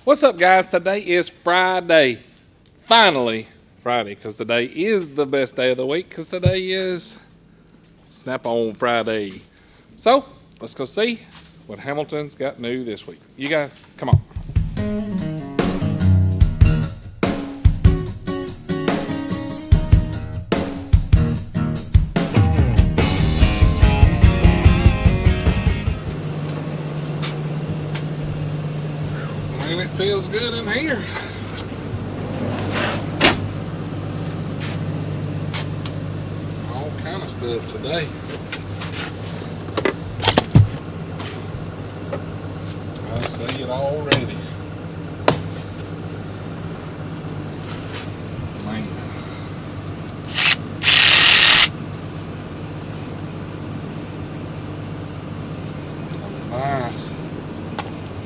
What's up, guys? Today is Friday. Finally, Friday, because today is the best day of the week, because today is Snap On Friday. So, let's go see what Hamilton's got new this week. You guys, come on. Man, it feels good in here. All kind of stuff today. I see it already. Man. Nice.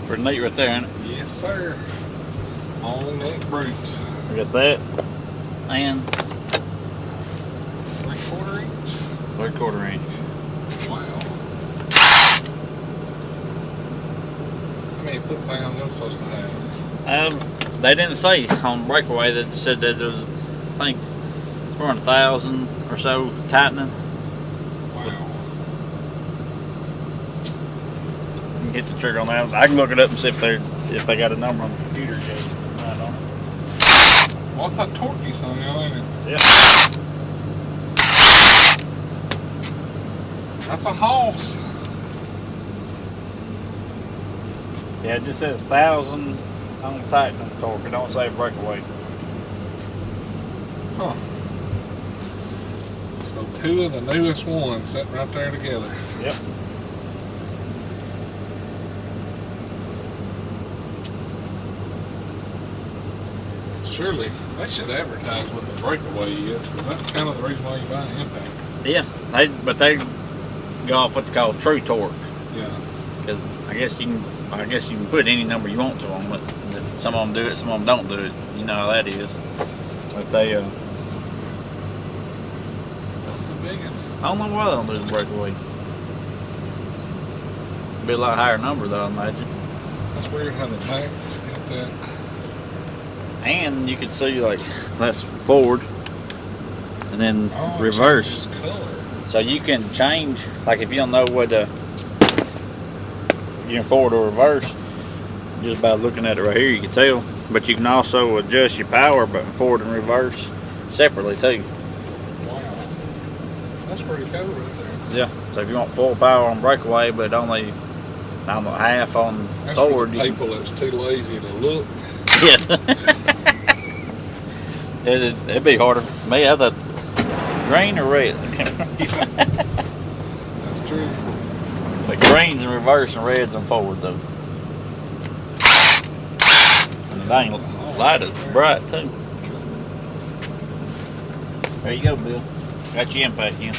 Pretty neat right there, ain't it? Yes, sir. Long neck brutes. We got that. And 3/4 inch. 3/4 inch. Wow. How many foot pounds I'm supposed to have? They didn't say on breakaway. That said that there was, I think, around 1,000 or so tightening. Wow. You can hit the trigger on that. I can look it up and see if they got a number on the computer yet. I don't know. Well, it's that torquey son, ain't it? Yeah. That's a horse. Yeah, it just says 1,000 on the tightening torque. It don't say breakaway. Huh. So two of the newest ones sitting right there together. Yep. Surely they should advertise what the breakaway is, because that's kind of the reason why you buy an impact. Yeah, but they go off what they call true torque. Yeah. Because I guess you can put any number you want to them, but if some of them do it, some of them don't do it. You know how that is. But they, That's a big one. I don't know why they don't do the breakaway. Be a lot higher number though, I imagine. That's weird how the Macs got that. And you could see like that's forward, and then Oh, reverse. It's color. So you can change, like if you don't know what you're forward or reverse, just by looking at it right here, you can tell. But you can also adjust your power button forward and reverse separately too. Wow. That's pretty cool right there. Yeah. So if you want full power on breakaway, but only, I don't know, half on That's forward. for the people that's too lazy to look. Yes. It'd be harder for me. I have that green or red. That's true. But green's in reverse and red's in forward though. And the dang light is bright too. There you go, Bill. Got your impact in.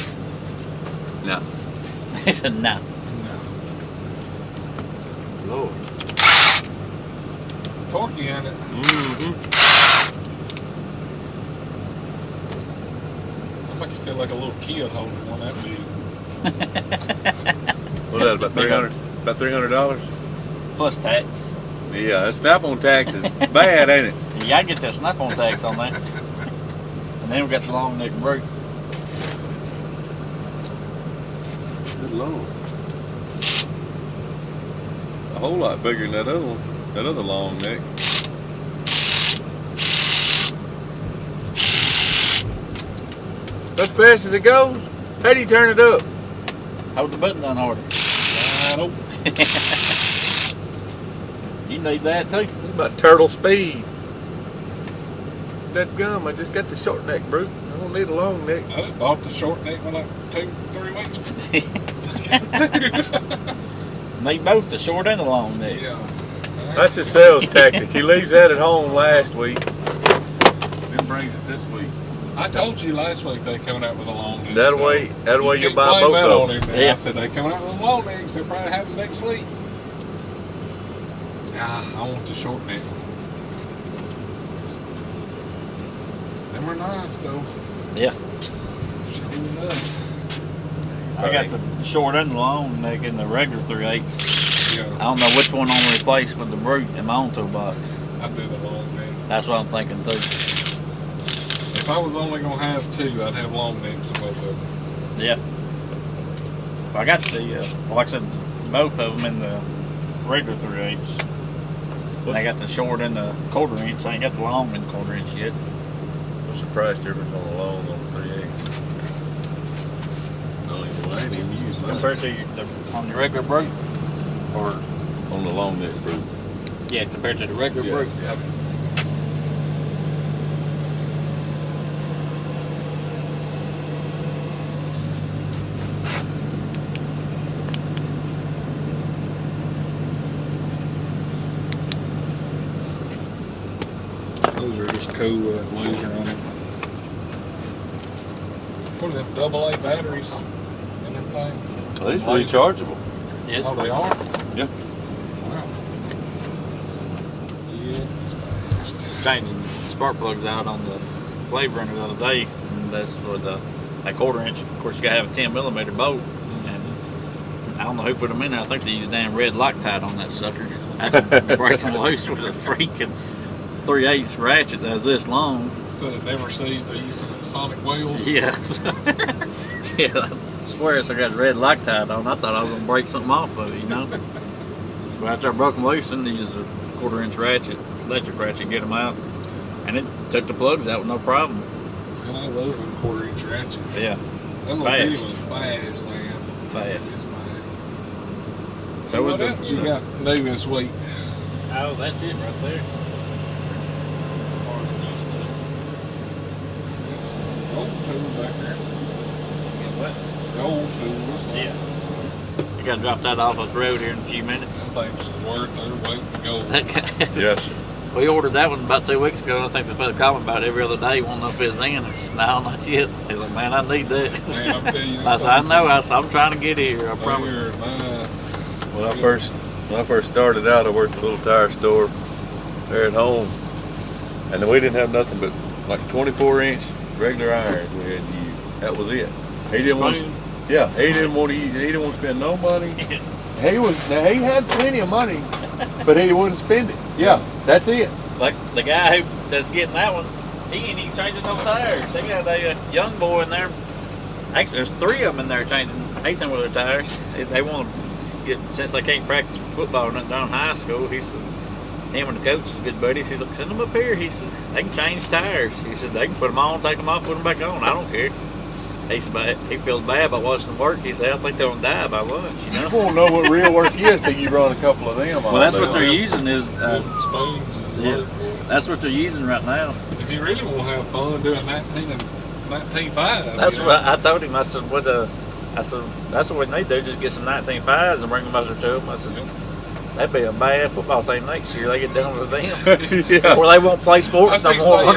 No. He said no. Lord. Torquey in it. Mm-hmm. I'll make you feel like a little kid holding one that big. What is that, about $300? About $300? Plus tax. Yeah, that snap-on tax is bad, ain't it? You gotta get that snap-on tax on that. And then we got the long neck brake. Good Lord. A whole lot bigger than that other one. That other long neck. As fast as it goes, how do you turn it up? Hold the button down harder. Wide open. You need that too. It's about turtle speed. That gum, I just got the short neck brute. I don't need a long neck. I just bought the short neck one like 2-3 weeks. Need both the short and the long neck. Yeah. That's his sales tactic. He leaves that at home last week, then brings it this week. I told you last week they coming out with a long neck. That way you buy can't blame both that of on them. him. Yeah. I said they coming out with a long neck, so they'll probably have them next week. Nah, I want the short neck. Them are nice though. Yeah. Sure enough. I got the short and the long neck in the regular 3/8. Yeah, I don't know which one I'm gonna replace with the brute in my own toolbox. I do the long neck. That's what I'm thinking too. If I was only gonna have two, I'd have long necks in both of them. Yeah. Well, I got the, like I said, both of them in the regular 3/8. And I got the short and the 1/4 inch. I ain't got the long and 1/4 inch yet. What's the price difference on the long on the 3/8? No, I ain't even used that. Compared to on the regular brute, or On the long neck brute. yeah, compared to the regular brute. Yeah. Those are just cool with that laser on them. What are them AA batteries in them things? Well, these are rechargeable. Yes, Oh, they are? Yeah. Wow. Yeah, it's fast. changing spark plugs out on the blade runner the other day, and that's for the that 1/4 inch. Of course, you gotta have a 10mm bolt, and I don't know who put them in there. I think they used damn red Loctite on that sucker. I had to break them loose with a freaking 3/8 ratchet that's this long. Instead of never sees, they use some of the sonic wheels. Yes. Yeah, I swear it's I got red Loctite on. I thought I was gonna break something off of it, you know. But after I broke them loose, and used a 1/4 inch ratchet, electric ratchet, get them out, and it took the plugs out with no problem. And I love them 1/4 inch ratchets. Yeah, That little fast. bitty one's fast, man. fast. It's just fast. So what with else you got new this week? Oh, that's it right there. Got some old tools back there. What? The old tools. Yeah. I gotta drop that off the road here in a few minutes. Them things is worth their weight in gold. Yes. We ordered that one about 2 weeks ago, and I think the fellow called me about it every other day, wanting to know if it's in. I said, no, not yet. He's like, man, I need that. Man, I'm telling you, I said, I know. I said, I'm trying to get here. I promise. They're nice. When I first started out, I worked at a little tire store there at home, and we didn't have nothing but like 24-inch regular irons we had to use. That was it. He didn't want. Yeah, he didn't want to use. He didn't want to spend no money. He had plenty of money, but he wouldn't spend it. Yeah, that's it. Like the guy that's getting that one, he ain't even changing no tires. They got a young boy in there. Actually, there's 3 of them in there changing 18-wheeler tires. They want to get, since they can't practice football or nothing down in high school, he said, him and the coach is good buddies. He's like, send them up here. He said, they can change tires. He said, they can put them on, take them off, put them back on. I don't care. He said, he feels bad about watching them work. He said, I think they're going to die by lunch, you know? You won't know what real work is till you run a couple of them. Well, that's what they're using is, Wooden spoons is yeah. worth it. that's what they're using right now. If you really want to have fun doing 19.5. That's what I told him. I said, that's what we need to do. Just get some 19.5s and bring them over to them. I said, that'd be a bad football team next year. They get down with them. Yeah. Or they won't play sports no more.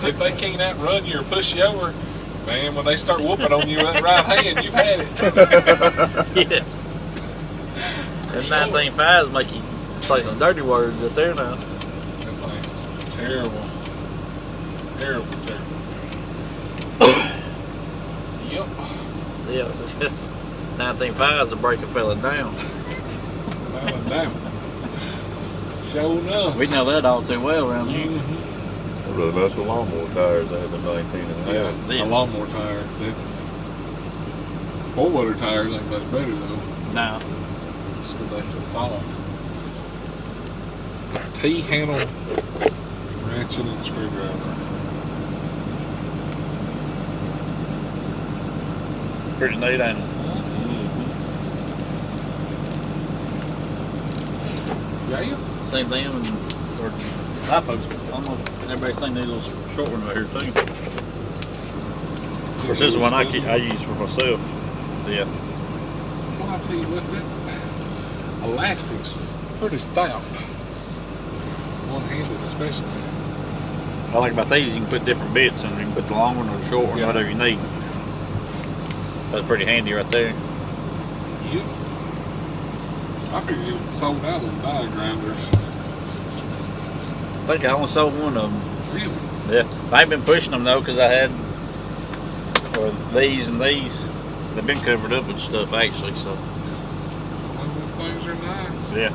If they can't outrun you or push you over, man, when they start whooping on you with that right hand, you've had it. Yeah. And 19.5s make you say some dirty words out there now. That thing's terrible. Terrible, terrible. Yep. Yeah, 19.5s will break a fella down. Without a doubt. Sure enough. We know that all too well around here. Mm-hmm. I'd rather mess with lawnmower tires than the 19.5. Yeah, a lawnmower tire. Four-wheeler tires ain't much better though. No. So that's the solid. T-handle ratchet and screwdriver. Pretty neat, ain't it? Yeah. Same thing, or high folks. I don't know if everybody's seen these little short ones right here too. Of course, this is one I use for myself. Yeah. Well, I tell you what, that elastic's pretty stout. One-handed, especially. I like about these, you can put different bits and you can put the long one or the short one, Yeah. whatever you need. That's pretty handy right there. Yep. I figured it sold out on die grinders. I think I only sold one of them. Really? Yeah. I ain't been pushing them though, because I had these and these. They've been covered up with stuff actually, so. Well, those things are nice. Yeah.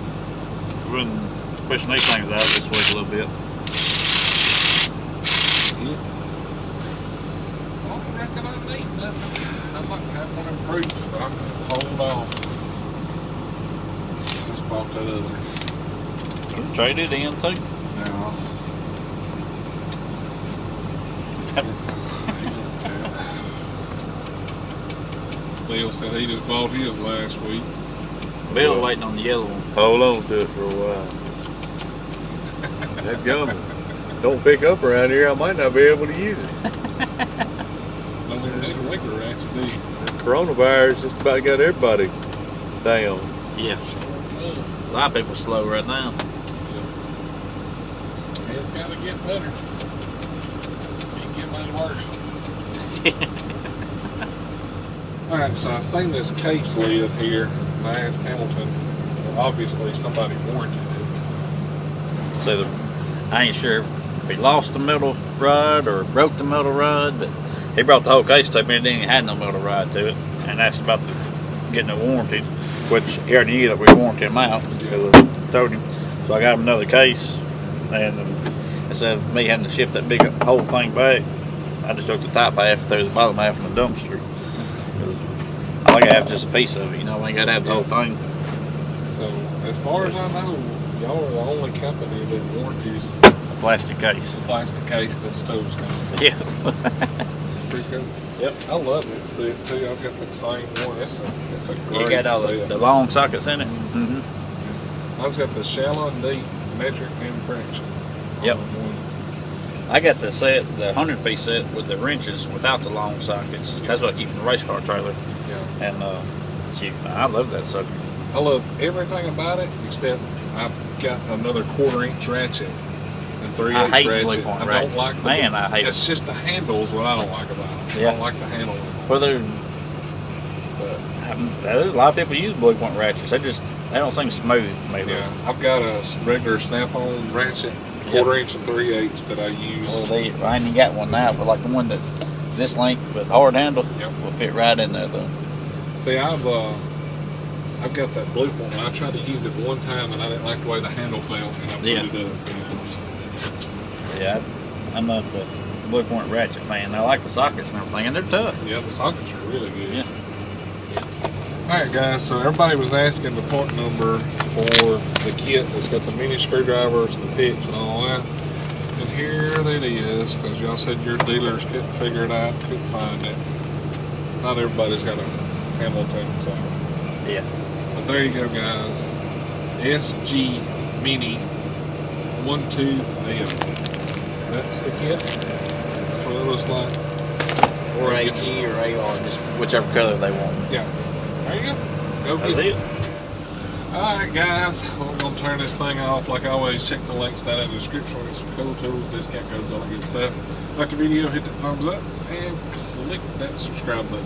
We've been pushing these things out this week a little bit. Well, I reckon I need nothing. I'd like to have one of them groups, but I'm going to hold off. I just bought that other. Trade it in too. No. Bill said he just bought his last week. Bill waiting on the yellow one. Hold on to it for a while. That gum don't pick up around here. I might not be able to use it. Don't even need a regular ratchet, do you? The coronavirus just about got everybody down. Yeah. A lot of people slow right now. It's got to get better. Can't get much worse. Alright, so I seen this case lid here, and I asked Hamilton, obviously somebody warranted it. So I ain't sure if he lost the metal rod or broke the metal rod, but he brought the whole case to me and didn't even have no metal rod to it, and asked about getting it warranted, which he already knew that we warranted him out because I told him. So I got him another case, and instead of me having to ship that big whole thing back, I just took the top half and threw the bottom half in the dumpster. I like to have just a piece of it, you know, I ain't got to have the whole thing. So, as far as I know, y'all are the only company that warranties A plastic case. the plastic case that the stoves come in. Yeah. Pretty cool. Yep. I love it. See it too. I've got that same one. It's a great You got all set. the long sockets in it. Mm-hmm. I've got the shallow and deep metric and fraction. Yep. I got the set, the 100-piece set with the wrenches without the long sockets. That's what I keep in the race car trailer. Yeah. And shoot, I love that sucker. I love everything about it except I've got another 1/4-inch ratchet and 3/8 I hate ratchet. blue point I ratchet. don't like the Man, I hate It's just the handles what I don't like about it. Yeah. I don't like the handle. Well, there's But a lot of people use blue point ratchets. They don't seem smooth, maybe. yeah, I've got a regular snap-on ratchet, 1/4-inch and 3/8 that I use. Well, I ain't even got one now, but like the one that's this length but hard handle will fit right in there though. See, I've got that blue point. I tried to use it one time and I didn't like the way the handle felt, and I put it up. You know, so. Yeah, I'm not the blue point ratchet fan. I like the sockets and everything, and they're tough. Yeah, the sockets are really good. Yeah. Alright guys, so everybody was asking the part number for the kit that's got the mini screwdrivers and the pitch and all that. And here it is, because y'all said your dealers couldn't figure it out, couldn't find it. Not everybody's got a Hamilton, so. Yeah. But there you go guys. SG Mini 12M. That's the kit. That's what it looks like. Or AG or AR, just whichever color they want. Yeah. There you go. Go That's get it. it. Alright guys, we're going to turn this thing off. Like always, check the links down in the description. We'll get some cool tools, discount codes, all that good stuff. Like the video, hit that thumbs up and click that subscribe button.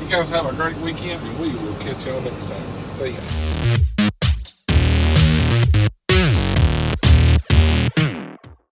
You guys have a great weekend and we will catch y'all next time. See ya.